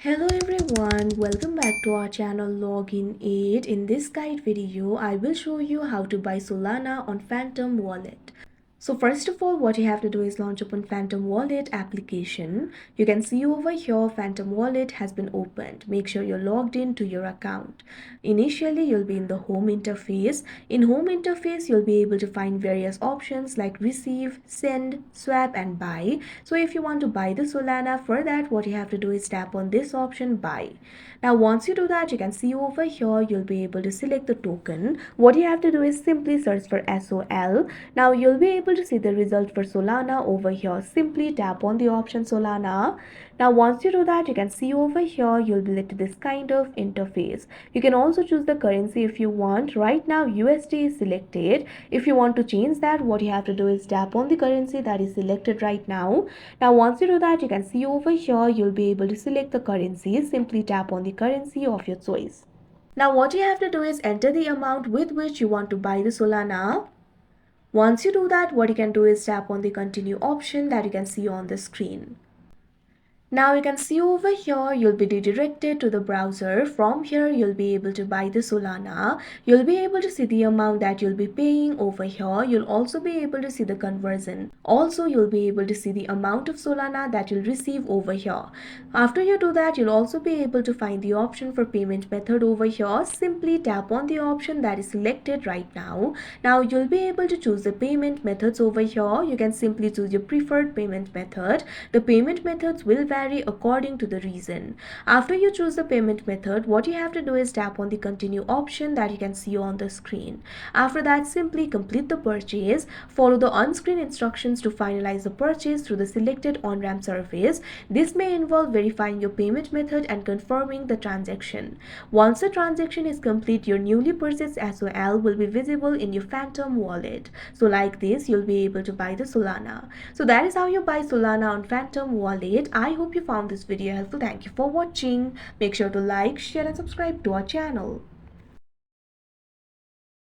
Hello everyone, welcome back to our channel Login 8. In this guide video, I will show you how to buy Solana on Phantom Wallet. So first of all, what you have to do is launch open Phantom Wallet application. You can see over here Phantom Wallet has been opened. Make sure you're logged in to your account. Initially, you'll be in the home interface. In home interface, you'll be able to find various options like receive, send, swap and buy. So if you want to buy the Solana, for that what you have to do is tap on this option buy. Now once you do that, you can see over here you'll be able to select the token. What you have to do is simply search for SOL. Now you'll be able to see the result for Solana over here. Simply tap on the option Solana. Now once you do that, you can see over here you'll be led to this kind of interface. You can also choose the currency if you want. Right now USD is selected. If you want to change that, what you have to do is tap on the currency that is selected right now. Now once you do that, you can see over here you'll be able to select the currency. Simply tap on the currency of your choice. Now what you have to do is enter the amount with which you want to buy the Solana. Once you do that, what you can do is tap on the continue option that you can see on the screen. Now you can see over here you'll be redirected to the browser. From here you'll be able to buy the Solana. You'll be able to see the amount that you'll be paying over here. You'll also be able to see the conversion. Also you'll be able to see the amount of Solana that you'll receive over here. After you do that, you'll also be able to find the option for payment method over here. Simply tap on the option that is selected right now. Now you'll be able to choose the payment methods over here. You can simply choose your preferred payment method. The payment methods will vary according to the reason. After you choose the payment method, what you have to do is tap on the continue option that you can see on the screen. After that, simply complete the purchase. Follow the on-screen instructions to finalize the purchase through the selected on-ramp service. This may involve verifying your payment method and confirming the transaction. Once the transaction is complete, your newly purchased SOL will be visible in your Phantom wallet. So like this, you'll be able to buy the Solana. So that is how you buy Solana on Phantom wallet. I hope you found this video helpful. Thank you for watching. Make sure to like, share and subscribe to our channel.